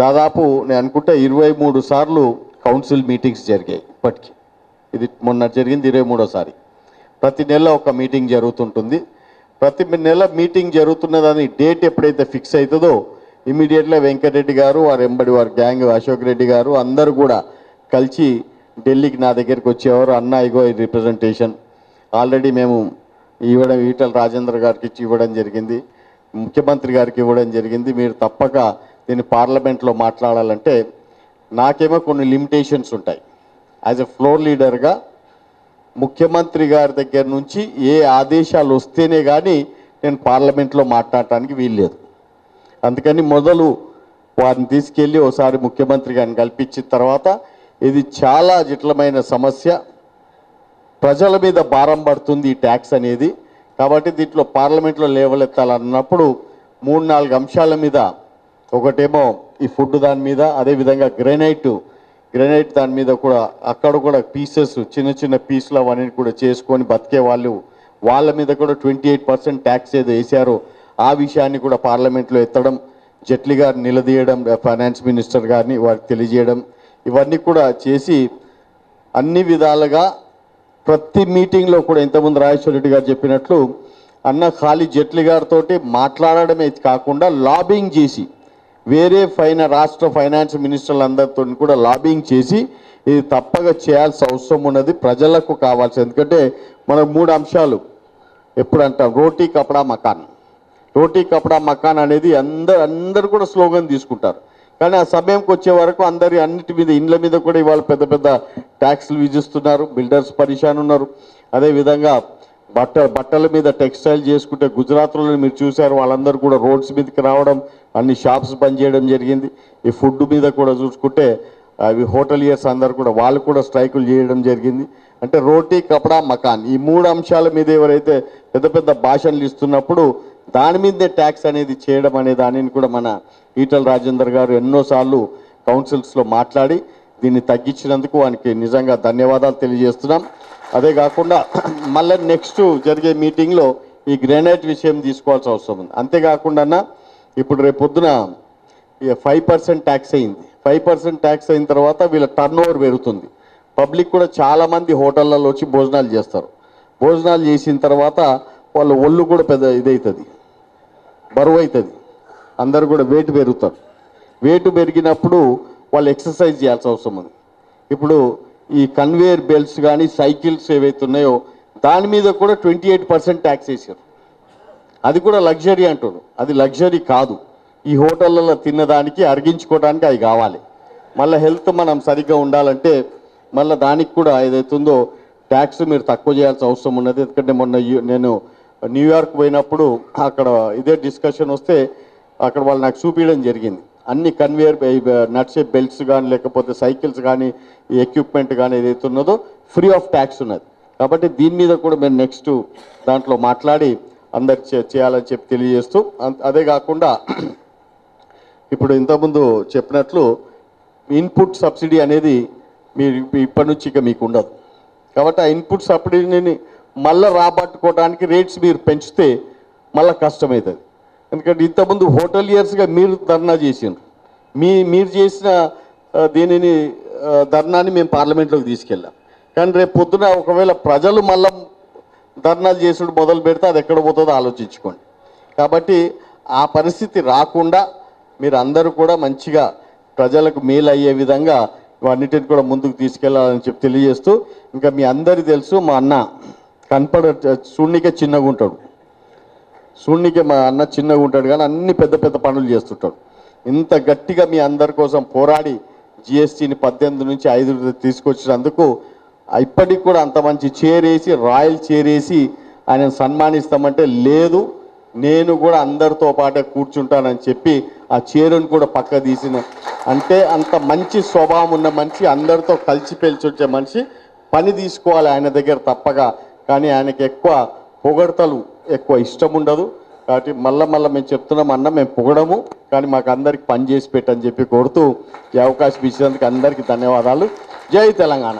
దాదాపు నేను అనుకుంటే 23 సార్లు కౌన్సిల్ మీటింగ్స్ జరిగాయి ఇప్పటికీ. ఇది మొన్న జరిగింది 23వ సారి. ప్రతి నెల ఒక మీటింగ్ జరుగుతుంటుంది. ప్రతి నెల మీటింగ్ జరుగుతున్నదని డేట్ ఎప్పుడైతే ఫిక్స్ అవుతుందో ఇమీడియట్గా వెంకటరెడ్డి గారు వారు ఎంబడి వారి గ్యాంగ్ అశోక్ రెడ్డి గారు అందరూ కూడా కలిసి ఢిల్లీకి నా దగ్గరికి వచ్చేవారు. అన్న ఇగో ఈ రిప్రజెంటేషన్ ఆల్రెడీ మేము ఇవ్వడం ఈటల రాజేందర్ గారికి ఇవ్వడం జరిగింది, ముఖ్యమంత్రి గారికి ఇవ్వడం జరిగింది, మీరు తప్పక దీన్ని పార్లమెంట్లో మాట్లాడాలంటే నాకేమో కొన్ని లిమిటేషన్స్ ఉంటాయి. యాజ్ ఎ ఫ్లోర్ లీడర్గా ముఖ్యమంత్రి గారి దగ్గర నుంచి ఏ ఆదేశాలు వస్తేనే కానీ నేను పార్లమెంట్లో మాట్లాడటానికి వీల్లేదు. అందుకని మొదలు వారిని తీసుకెళ్ళి ఒకసారి ముఖ్యమంత్రి గారిని కల్పించిన తర్వాత ఇది చాలా జటిలమైన సమస్య, ప్రజల మీద భారం పడుతుంది ఈ ట్యాక్స్ అనేది. కాబట్టి దీంట్లో పార్లమెంట్లో లేవలెత్తాలన్నప్పుడు 3-4 అంశాల మీద, ఒకటేమో ఈ ఫుడ్ దాని మీద, అదేవిధంగా గ్రెనైట్ దాని మీద కూడా అక్కడ కూడా పీసెస్ చిన్న చిన్న పీసులు అవన్నీ కూడా చేసుకొని బతికే వాళ్ళ మీద కూడా 28% ట్యాక్స్ ఏదో వేశారో ఆ విషయాన్ని కూడా పార్లమెంట్లో ఎత్తడం, జైట్లీ గారిని నిలదీయడం, ఫైనాన్స్ మినిస్టర్ గారిని వారికి తెలియజేయడం, ఇవన్నీ కూడా చేసి అన్ని విధాలుగా ప్రతి మీటింగ్లో కూడా ఇంతకుముందు రాజేశ్వర రెడ్డి గారు చెప్పినట్లు అన్న ఖాళీ జైట్లీ గారితో మాట్లాడడమే కాకుండా లాబింగ్ చేసి వేరే రాష్ట్ర ఫైనాన్స్ మినిస్టర్లందరితో కూడా లాబింగ్ చేసి ఇది తప్పగా చేయాల్సిన అవసరం ఉన్నది, ప్రజలకు కావాల్సి. ఎందుకంటే మనకు 3 అంశాలు ఎప్పుడు అంటాం, రోటీ కపడా మకాన్. రోటీ కపడా మకాన్ అనేది అందరూ కూడా స్లోగన్ తీసుకుంటారు. కానీ ఆ సమయంకి వచ్చే వరకు అన్నిటి మీద ఇండ్ల మీద కూడా ఇవాళ పెద్ద పెద్ద ట్యాక్స్లు విధిస్తున్నారు, బిల్డర్స్ పరిశాన్ ఉన్నారు. అదేవిధంగా బట్టల మీద టెక్స్టైల్ చేసుకుంటే గుజరాత్లో మీరు చూశారు, వాళ్ళందరూ కూడా రోడ్స్ మీదకి రావడం, అన్ని షాప్స్ బంద్ చేయడం జరిగింది. ఈ ఫుడ్ మీద కూడా చూసుకుంటే అవి హోటలియర్స్ అందరు కూడా వాళ్ళు కూడా స్ట్రైకులు చేయడం జరిగింది. అంటే రోటీ కపడా మకాన్ ఈ 3 అంశాల మీద ఎవరైతే పెద్ద పెద్ద భాషణలు ఇస్తున్నప్పుడు దాని మీదే ట్యాక్స్ అనేది చేయడం అనే దానిని కూడా మన ఈటల రాజేందర్ గారు ఎన్నోసార్లు కౌన్సిల్స్లో మాట్లాడి దీన్ని తగ్గించినందుకు వానికి నిజంగా ధన్యవాదాలు తెలియజేస్తున్నాం. అదే కాకుండా మళ్ళీ నెక్స్ట్ జరిగే మీటింగ్లో ఈ గ్రానైట్ విషయం తీసుకోవాల్సిన అవసరం ఉంది. అంతేకాకుండా ఇప్పుడు రేపు పొద్దున 5% ట్యాక్స్ అయింది. 5% ట్యాక్స్ అయిన తర్వాత వీళ్ళ టర్న్ ఓవర్ పెరుగుతుంది. పబ్లిక్ కూడా చాలామంది హోటళ్ళలో వచ్చి భోజనాలు చేస్తారు. భోజనాలు చేసిన తర్వాత వాళ్ళ ఒళ్ళు కూడా పెద్ద ఇదవుతుంది, బరువు అవుతుంది, అందరూ కూడా వెయిట్ పెరుగుతారు. వెయిట్ పెరిగినప్పుడు వాళ్ళు ఎక్సర్సైజ్ చేయాల్సిన అవసరం ఉంది. ఇప్పుడు ఈ కన్వేయర్ బెల్ట్స్ కానీ సైకిల్స్ ఏవైతే ఉన్నాయో దాని మీద కూడా 28% ట్యాక్స్ వేసారు. అది కూడా లగ్జరీ అంటారు, అది లగ్జరీ కాదు. ఈ హోటళ్ళలో తిన్నదానికి అరిగించుకోవడానికి అవి కావాలి. మళ్ళీ హెల్త్ మనం సరిగ్గా ఉండాలంటే మళ్ళీ దానికి కూడా ఏదైతుందో ట్యాక్స్ మీరు తక్కువ చేయాల్సిన అవసరం ఉన్నది. ఎందుకంటే మొన్న నేను న్యూయార్క్ పోయినప్పుడు అక్కడ ఇదే డిస్కషన్ వస్తే అక్కడ వాళ్ళు నాకు చూపించడం జరిగింది. అన్ని కన్వేయర్ నడిచే బెల్ట్స్ కానీ లేకపోతే సైకిల్స్ కానీ ఈ ఎక్విప్మెంట్ కానీ ఏదైతే ఉన్నదో ఫ్రీ ఆఫ్ ట్యాక్స్ ఉన్నది. కాబట్టి దీని మీద కూడా మేము నెక్స్ట్ దాంట్లో మాట్లాడి అందరికి చేయాలని చెప్పి తెలియజేస్తూ, అదే కాకుండా ఇప్పుడు ఇంతకుముందు చెప్పినట్లు ఇన్పుట్ సబ్సిడీ అనేది మీరు ఇప్పటి నుంచి ఇక మీకు ఉండదు. కాబట్టి ఆ ఇన్పుట్ సబ్సిడీని మళ్ళీ రాబట్టుకోవడానికి రేట్స్ మీరు పెంచితే మళ్ళీ కష్టమవుతుంది. ఎందుకంటే ఇంతకుముందు హోటలియర్స్గా మీరు ధర్నా చేసిండ్రు, మీరు చేసిన దీనిని ధర్నాని మేము పార్లమెంట్లోకి తీసుకెళ్ళాం. కానీ రేపు పొద్దున ఒకవేళ ప్రజలు మళ్ళీ ధర్నాలు చేసుడు మొదలు పెడితే అది ఎక్కడ పోతుందో ఆలోచించుకోండి. కాబట్టి ఆ పరిస్థితి రాకుండా మీరు అందరూ కూడా మంచిగా ప్రజలకు మేలు అయ్యే విధంగా అన్నిటిని కూడా ముందుకు తీసుకెళ్లాలని చెప్పి తెలియజేస్తూ, ఇంకా మీ అందరికీ తెలుసు మా అన్న చూడనికే చిన్నగా ఉంటాడు, చూడనికే మా అన్న చిన్నగా ఉంటాడు కానీ అన్ని పెద్ద పెద్ద పనులు చేస్తుంటాడు. ఇంత గట్టిగా మీ అందరి కోసం పోరాడి జిఎస్టీని 18 నుంచి 5 తీసుకొచ్చినందుకు ఇప్పటికి కూడా అంత మంచి చేరేసి రాయల్ చేరేసి ఆయన సన్మానిస్తామంటే లేదు, నేను కూడా అందరితో పాటే కూర్చుంటానని చెప్పి ఆ చీరను కూడా పక్క తీసిన, అంటే అంత మంచి స్వభావం ఉన్న మనిషి, అందరితో కలిసి పెంచొచ్చే మనిషి. పని తీసుకోవాలి ఆయన దగ్గర తప్పగా, కానీ ఆయనకి ఎక్కువ పొగడతలు ఎక్కువ ఇష్టం ఉండదు. కాబట్టి మళ్ళీ మేము చెప్తున్నాం అన్న మేము పొగడము, కానీ మాకు అందరికి పని చేసి పెట్టని చెప్పి కోరుతూ ఈ అవకాశం ఇచ్చినందుకు అందరికీ ధన్యవాదాలు. జై తెలంగాణ.